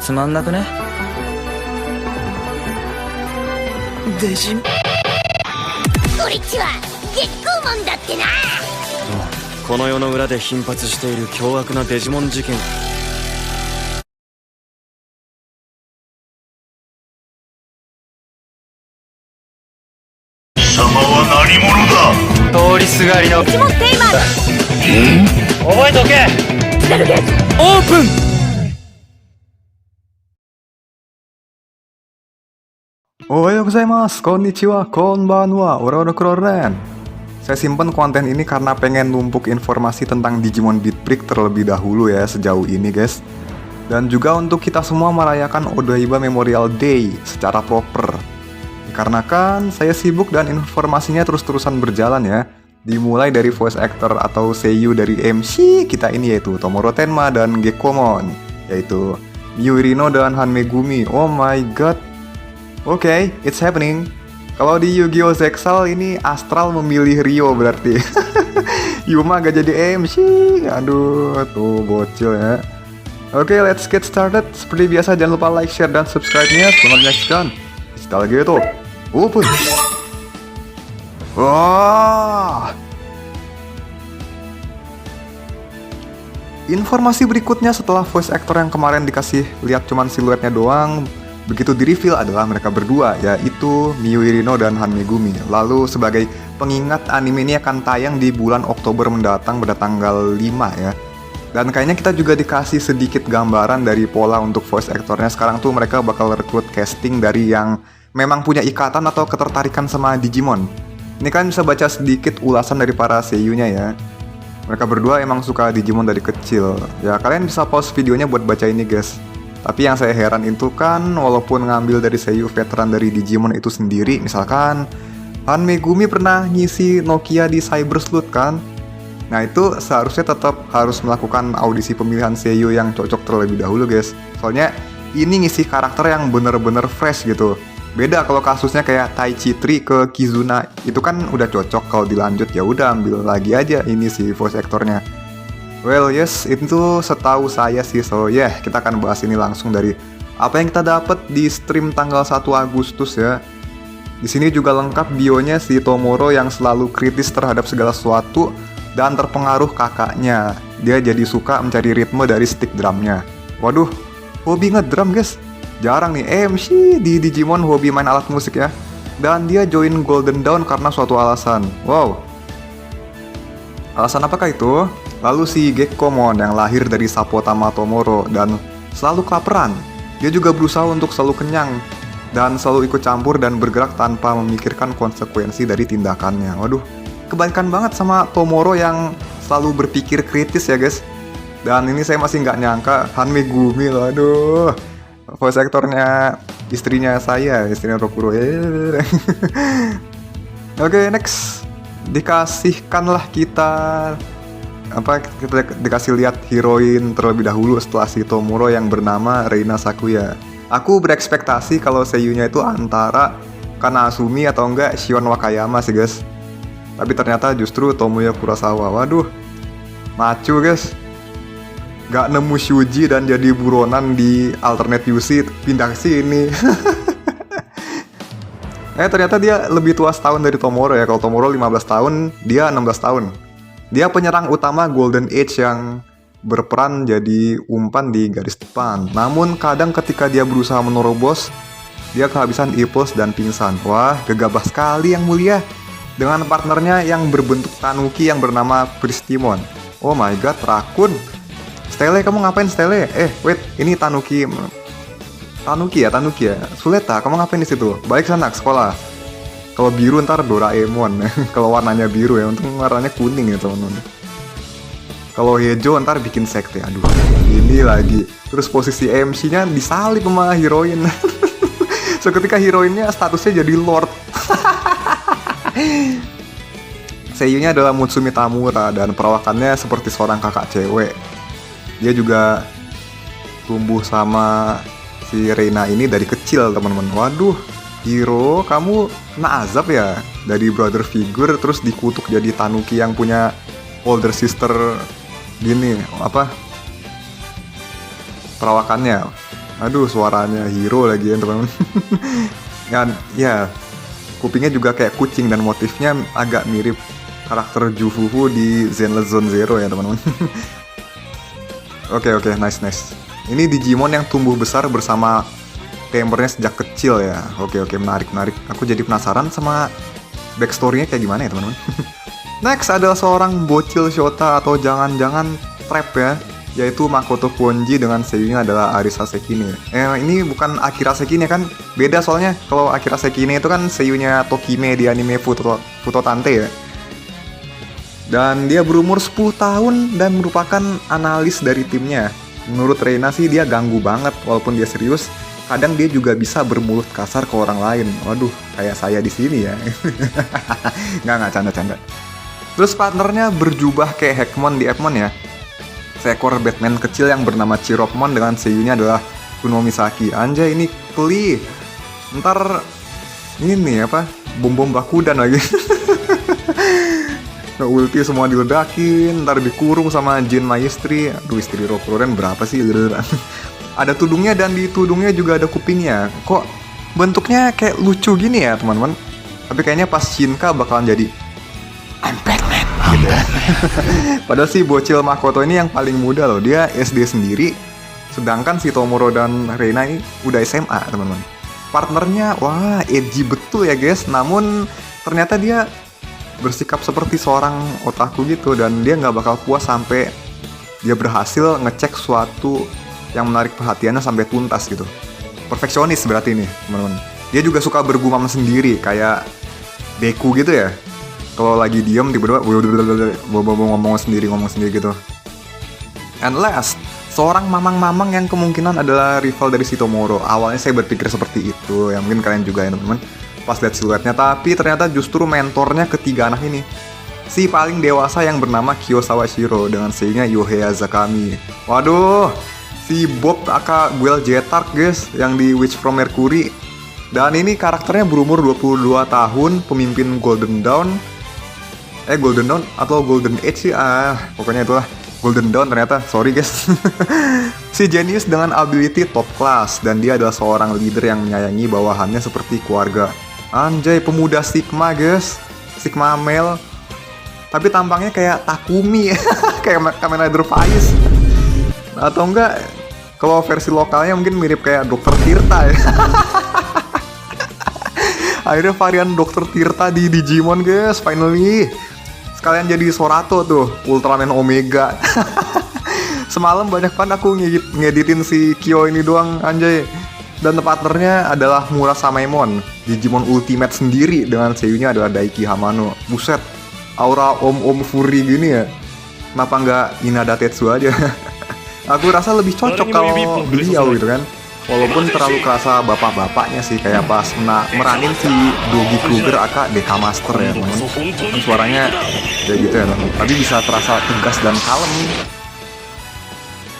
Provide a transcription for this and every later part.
つまんなくね。デジ俺っちは月光門だってな。この世の裏で頻発している凶悪なデジモン事件。貴様は何者だ。通りすがりのデジモンテイマー覚えておけ。オープン。Ohayo gozaimasu, konnichiwa, konbanwa, ora-ora keren. Saya simpen konten ini karena pengen numpuk informasi tentang Digimon Beat Break terlebih dahulu ya sejauh ini guys. Dan juga untuk kita semua merayakan Odaiba Memorial Day secara proper. Dikarenakan saya sibuk dan informasinya terus-terusan berjalan ya. Dimulai dari voice actor atau seiyuu dari MC kita ini yaitu Tomoro Tenma dan Gekkomon, yaitu Miurino dan Han Megumi. Oh my god. Oke, it's happening. Kalau di Yu-Gi-Oh! Zexal ini Astral memilih Rio berarti. Yuma gak jadi MC. Aduh, tuh bocil ya. Oke, let's get started. Seperti biasa jangan lupa like, share, dan subscribe-nya. Selamat menyaksikan. Kita lagi itu. Open. Wah. Informasi berikutnya setelah voice actor yang kemarin dikasih lihat cuman siluetnya doang, begitu di-reveal adalah mereka berdua, yaitu Miurino dan Han Megumi. Lalu sebagai pengingat, anime ini akan tayang di bulan Oktober mendatang pada tanggal 5 ya. Dan kayaknya kita juga dikasih sedikit gambaran dari pola untuk voice actornya. Sekarang tuh mereka bakal rekrut casting dari yang memang punya ikatan atau ketertarikan sama Digimon. Ini kan bisa baca sedikit ulasan dari para seiyunya ya. Mereka berdua emang suka Digimon dari kecil. Ya kalian bisa pause videonya buat baca ini guys. Tapi yang saya heran itu kan, walaupun ngambil dari seiyuu veteran dari Digimon itu sendiri, misalkan Han Megumi pernah ngisi Nokia di Cyber Sleuth kan? Nah itu seharusnya tetap harus melakukan audisi pemilihan seiyuu yang cocok terlebih dahulu guys. Soalnya ini ngisi karakter yang bener-bener fresh gitu. Beda kalau kasusnya kayak Taichi Tri ke Kizuna, itu kan udah cocok. Kalau dilanjut ya udah ambil lagi aja ini si voice actornya. Well yes, itu setahu saya sih. So yeah, kita akan bahas ini langsung dari apa yang kita dapat di stream tanggal 1 Agustus ya. Di sini juga lengkap bionya si Tomoro yang selalu kritis terhadap segala sesuatu dan terpengaruh kakaknya. Dia jadi suka mencari ritme dari stick drumnya. Waduh, hobi ngedrum guys. Jarang nih MC di Digimon hobi main alat musik ya. Dan dia join Golden Dawn karena suatu alasan. Wow. Alasan apakah itu? Lalu si Gekkomon yang lahir dari Sapotama Tomoro dan selalu kelaparan. Dia juga berusaha untuk selalu kenyang dan selalu ikut campur dan bergerak tanpa memikirkan konsekuensi dari tindakannya. Waduh, kebalikan banget sama Tomoro yang selalu berpikir kritis ya guys. Dan ini saya masih nggak nyangka Han Megumi loh, aduh. Voice actornya istrinya saya, istrinya Rokuro. Oke, next. Dikasihkanlah kita dikasih lihat heroin terlebih dahulu setelah si Tomoro yang bernama Reina Sakuya. Aku berekspektasi kalau seiyunya itu antara Kanazumi atau enggak Shion Wakayama sih guys. Tapi ternyata justru Tomoya Kurosawa. Waduh, macu guys. Gak nemu Shuji dan jadi buronan di alternate UC, pindah ke sini. Ternyata dia lebih tua setahun dari Tomoro ya. Kalau Tomoro 15 tahun, dia 16 tahun. Dia penyerang utama Golden Age yang berperan jadi umpan di garis depan. Namun kadang ketika dia berusaha menerobos, dia kehabisan E-Pulse dan pingsan. Wah, gegabah sekali yang mulia. Dengan partnernya yang berbentuk tanuki yang bernama Pristimon. Oh my god, rakun. Stele, kamu ngapain Stele? Wait, ini tanuki. Tanuki ya. Suleta, kamu ngapain di situ? Balik sana ke sekolah. Kalau biru ntar Doraemon. Kalau warnanya biru ya, untung warnanya kuning ya teman-teman. Kalau hijau ntar bikin sekte. Aduh, ini lagi. Terus posisi MC-nya disalip sama heroin. Seketika heroinnya statusnya jadi Lord. Seiyunya adalah Mutsumi Tamura dan perawakannya seperti seorang kakak cewek. Dia juga tumbuh sama si Reina ini dari kecil teman-teman. Waduh, Hiro, kamu kena azab ya dari brother figure terus dikutuk jadi tanuki yang punya older sister gini, perawakannya. Aduh, suaranya hero lagi ya teman-teman. Dan ya, kupingnya juga kayak kucing dan motifnya agak mirip karakter Jufufu di Zenless Zone Zero ya teman-teman. Oke, nice. Ini Digimon yang tumbuh besar bersama Tamernya sejak kecil ya. Oke, menarik. Aku jadi penasaran sama backstory-nya kayak gimana ya teman-teman. Next adalah seorang bocil Shota atau jangan-jangan trap ya, yaitu Makoto Ponji dengan seiyunya adalah Arisa Sekine. Ini bukan Akira Sekine kan? Beda soalnya. Kalau Akira Sekine itu kan seiyunya Tokime di anime Futotante ya. Dan dia berumur 10 tahun dan merupakan analis dari timnya. Menurut Reina sih dia ganggu banget walaupun dia serius. Kadang dia juga bisa bermulut kasar ke orang lain. Waduh, kayak saya di sini ya. Nggak, canda. Terus partnernya berjubah kayak Hackmon di Epmon ya. Seekor Batman kecil yang bernama Chiropmon dengan seiyunya adalah Kuno Misaki. Anjay, ini Kli. Ntar ini nih apa? Bom Bakudan lagi. Ulti semua diledakin, ntar dikurung sama Jin Maestri. Aduh, istri Rokuroren berapa sih? Ada tudungnya dan di tudungnya juga ada kupingnya. Kok bentuknya kayak lucu gini ya teman-teman? Tapi kayaknya pas Shinka bakalan jadi I'm Batman gitu ya. Padahal si bocil Makoto ini yang paling muda loh. Dia SD sendiri. Sedangkan si Tomoro dan Reina ini udah SMA teman-teman. Partnernya wah edgy betul ya guys. Namun ternyata dia bersikap seperti seorang otaku gitu. Dan dia gak bakal puas sampai dia berhasil ngecek suatu yang menarik perhatiannya sampai tuntas gitu. Perfeksionis berarti nih teman-teman. Dia juga suka bergumam sendiri kayak Deku gitu ya. Kalau lagi diem tiba-tiba ngomong sendiri gitu. And last, seorang mamang-mamang yang kemungkinan adalah rival dari si Tomoro. Awalnya saya berpikir seperti itu, ya mungkin kalian juga ya teman-teman. Pas lihat siluetnya, tapi ternyata justru mentornya ketiga anak ini. Si paling dewasa yang bernama Kiyosawa Shiro dengan seiyunya Yohei Azakami. Waduh, si Bob aka Guel Jetark guys, yang di Witch from Mercury. Dan ini karakternya berumur 22 tahun, pemimpin Golden Dawn. Golden Dawn atau Golden Age sih, pokoknya itulah Golden Dawn ternyata, sorry guys. Si jenius dengan ability top class, dan dia adalah seorang leader yang menyayangi bawahannya seperti keluarga. Anjay, pemuda Sigma guys, Sigma male. Tapi tampangnya kayak Takumi, kayak Kamen Rider Faiz. Atau enggak, kalau versi lokalnya mungkin mirip kayak Dr. Tirta ya. Akhirnya varian Dr. Tirta di Digimon guys, finally. Sekalian jadi Sorato tuh, Ultraman Omega. Semalam banyak banget aku ngeditin si Kyo ini doang, anjay. Dan partnernya adalah Murasamaemon, Digimon Ultimate sendiri dengan seiyunya adalah Daiki Hamano. Buset, aura om-om furry gini ya. Kenapa nggak Inada Tetsu aja? Aku rasa lebih cocok kalau beliau gitu kan. Walaupun terlalu kerasa bapak-bapaknya sih, kayak pas meranin si Dogi Kruger aka Deka Master ya teman-teman. Kan suaranya kayak gitu ya teman. Tapi bisa terasa tegas dan kalem.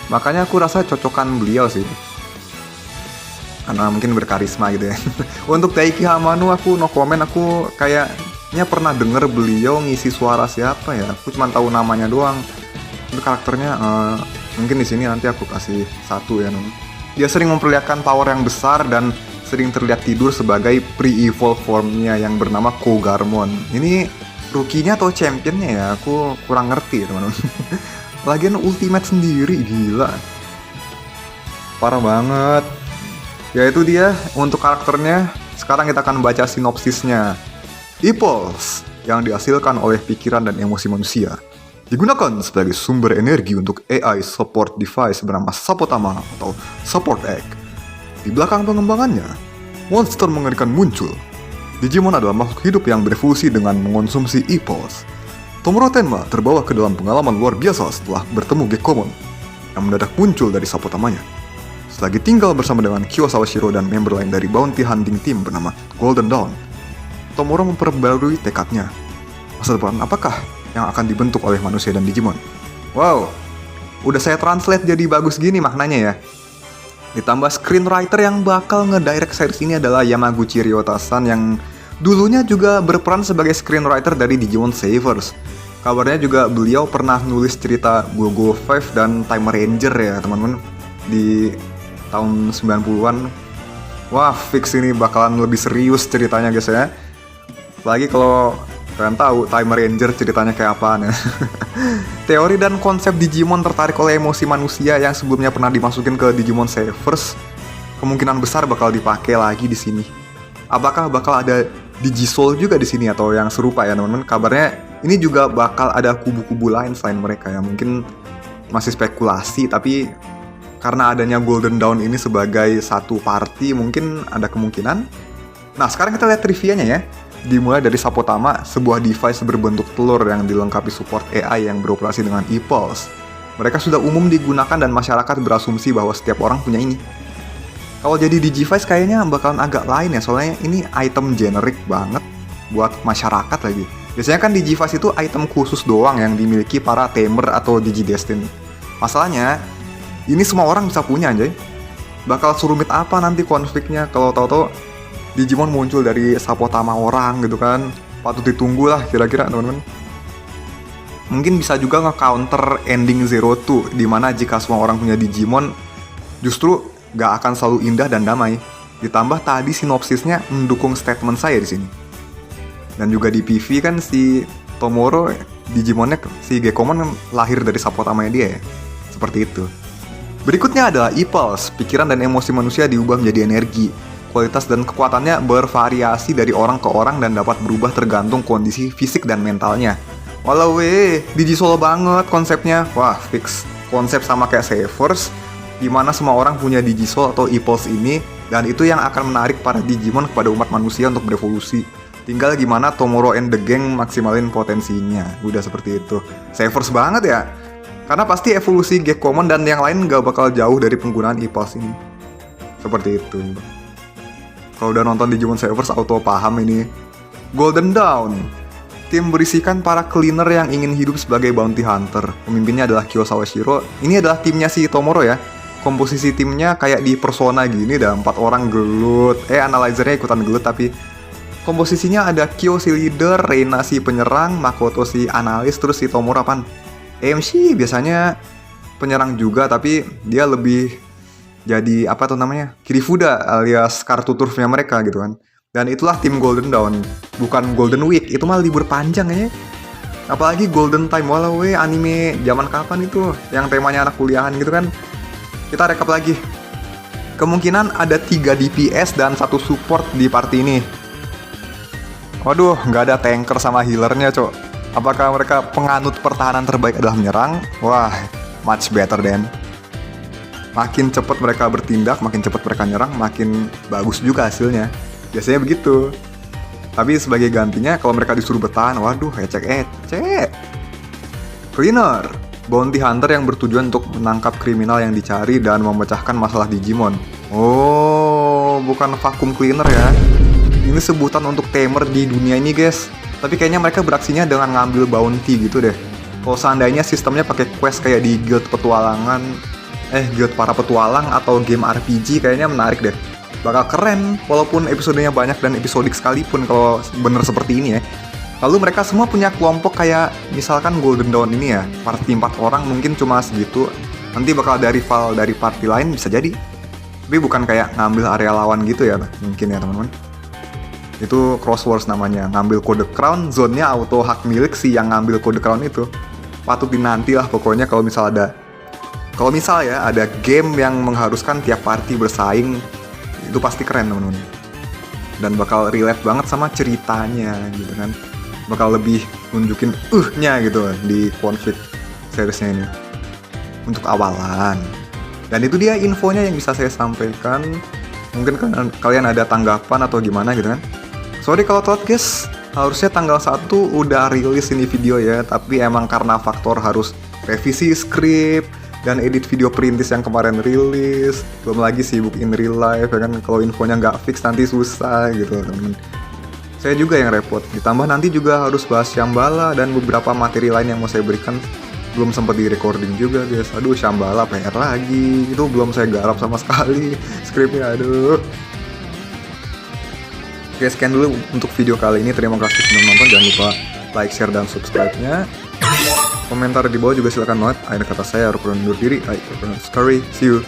Makanya aku rasa cocokan beliau sih. Karena mungkin berkarisma gitu ya. Untuk Daiki Hamano aku no comment, aku kayaknya pernah denger beliau ngisi suara siapa ya. Aku cuma tahu namanya doang. Tapi karakternya mungkin di sini nanti aku kasih satu ya teman. Dia sering memperlihatkan power yang besar dan sering terlihat tidur sebagai pre-evolve formnya yang bernama Kogarmon. Ini rookie-nya atau championnya ya, aku kurang ngerti teman-teman. Lagian ultimate sendiri, gila. Parah banget. Ya itu dia untuk karakternya. Sekarang kita akan baca sinopsisnya. Impulse yang dihasilkan oleh pikiran dan emosi manusia digunakan sebagai sumber energi untuk AI support device bernama Sapotama atau Support Egg. Di belakang pengembangannya, monster mengerikan muncul. Digimon adalah makhluk hidup yang berevolusi dengan mengonsumsi Impulse. Tomoro Tenma terbawa ke dalam pengalaman luar biasa setelah bertemu Gekkomon yang mendadak muncul dari Sapotamanya. Selagi tinggal bersama dengan Kiyosawa Shiro dan member lain dari Bounty Hunting Team bernama Golden Dawn, Tomoro memperbarui tekadnya. Masa depan apakah yang akan dibentuk oleh manusia dan Digimon? Wow, udah saya translate jadi bagus gini maknanya ya. Ditambah screenwriter yang bakal ngedirect series ini adalah Yamaguchi Ryota-san yang dulunya juga berperan sebagai screenwriter dari Digimon Savers. Kabarnya juga beliau pernah nulis cerita Go-Go 5 dan Time Ranger ya teman-teman di tahun 90-an. Wah, fix ini bakalan lebih serius ceritanya guys ya. Lagi kalau kalian tahu Time Ranger ceritanya kayak apaan ya. Teori dan konsep Digimon tertarik oleh emosi manusia yang sebelumnya pernah dimasukin ke Digimon Savers kemungkinan besar bakal dipakai lagi di sini. Apakah bakal ada Digisoul juga di sini atau yang serupa ya teman-teman? Kabarnya ini juga bakal ada kubu-kubu lain selain mereka ya. Mungkin masih spekulasi, tapi karena adanya Golden Dawn ini sebagai satu party mungkin ada kemungkinan. Nah, sekarang kita lihat trivianya ya. Dimulai dari Sapotama, sebuah device berbentuk telur yang dilengkapi support AI yang beroperasi dengan e-pulse. Mereka sudah umum digunakan dan masyarakat berasumsi bahwa setiap orang punya ini. Kalau jadi Digivice kayaknya bakalan agak lain ya, soalnya ini item generik banget buat masyarakat lagi. Biasanya kan Digivice itu item khusus doang yang dimiliki para tamer atau Digidestin. Masalahnya, ini semua orang bisa punya anjay. Bakal serumit apa nanti konfliknya kalau tahu-tahu Digimon muncul dari Sapotama orang gitu kan. Patut ditunggu lah kira-kira teman-teman. Mungkin bisa juga nge-counter ending Zero Two, dimana jika semua orang punya Digimon justru gak akan selalu indah dan damai. Ditambah tadi sinopsisnya mendukung statement saya di sini. Dan juga di PV kan si Tomoro Digimonnya, si Gekomon lahir dari Sapotamanya dia ya. Seperti itu. Berikutnya adalah e-pulse. Pikiran dan emosi manusia diubah menjadi energi. Kualitas dan kekuatannya bervariasi dari orang ke orang dan dapat berubah tergantung kondisi fisik dan mentalnya. Walau Digisoul banget konsepnya. Wah, fix. Konsep sama kayak Savers, dimana semua orang punya Digisoul atau e-pulse ini, dan itu yang akan menarik para Digimon kepada umat manusia untuk berevolusi. Tinggal gimana Tomoro and the gang maksimalin potensinya. Udah seperti itu. Savers banget ya. Karena pasti evolusi Gekomon dan yang lain gak bakal jauh dari penggunaan e-pulse ini. Seperti itu. Kalau udah nonton Digimon Savers auto paham ini. Golden Dawn. Tim berisikan para cleaner yang ingin hidup sebagai bounty hunter. Pemimpinnya adalah Kyo Sawashiro. Ini adalah timnya si Tomoro ya. Komposisi timnya kayak di Persona gini, ada 4 orang gelut. Analyzernya ikutan gelut, tapi komposisinya ada Kyo si leader, Reina si penyerang, Makoto si analis, terus si Tomoro apaan? MC biasanya penyerang juga, tapi dia lebih jadi apa tuh namanya? Kirifuda alias kartu turfnya mereka gitu kan. Dan itulah tim Golden Dawn, bukan Golden Week, itu malah libur panjang ya. Apalagi Golden Time, walau anime zaman kapan itu, yang temanya anak kuliahan gitu kan. Kita rekap lagi. Kemungkinan ada 3 DPS dan 1 support di party ini. Waduh, nggak ada tanker sama healernya, cok. Apakah mereka penganut pertahanan terbaik adalah menyerang? Wah, much better then. Makin cepat mereka bertindak, makin cepat mereka nyerang, makin bagus juga hasilnya. Biasanya begitu. Tapi sebagai gantinya, kalau mereka disuruh bertahan, waduh, ecek. Cleaner, bounty hunter yang bertujuan untuk menangkap kriminal yang dicari dan memecahkan masalah Digimon. Oh, bukan vacuum cleaner ya. Ini sebutan untuk tamer di dunia ini guys. Tapi kayaknya mereka beraksinya dengan ngambil bounty gitu deh. Kalau seandainya sistemnya pakai quest kayak di guild petualangan, guild para petualang atau game RPG, kayaknya menarik deh. Bakal keren, walaupun episodenya banyak dan episodik sekalipun kalau bener seperti ini ya. Lalu mereka semua punya kelompok kayak misalkan Golden Dawn ini ya, party 4 orang mungkin cuma segitu. Nanti bakal ada rival dari party lain bisa jadi. Tapi bukan kayak ngambil area lawan gitu ya, mungkin ya teman-teman. Itu Crosswords namanya, ngambil kode crown, zone-nya auto hak milik si yang ngambil kode crown itu. Patut dinanti lah pokoknya kalau misal ya ada game yang mengharuskan tiap party bersaing, itu pasti keren teman-teman. Dan bakal relate banget sama ceritanya gitu kan. Bakal lebih nunjukin nya gitu di konflik seriesnya ini. Untuk awalan. Dan itu dia infonya yang bisa saya sampaikan. Mungkin kalian ada tanggapan atau gimana gitu kan. Sorry kalau telat guys, harusnya tanggal 1 udah rilis ini video ya. Tapi emang karena faktor harus revisi skrip dan edit video perintis yang kemarin rilis, belum lagi sibuk in real life ya kan. Kalau infonya nggak fix nanti susah gitu temen. Saya juga yang repot, ditambah nanti juga harus bahas Shambhala dan beberapa materi lain yang mau saya berikan. Belum sempat di recording juga guys. Aduh, Shambhala PR lagi, itu belum saya garap sama sekali skripnya, aduh. Oke, sekian dulu untuk video kali ini. Terima kasih sudah menonton. Jangan lupa like, share, dan subscribe-nya. Komentar di bawah juga silakan note. Akhir kata saya harus undur diri. See you.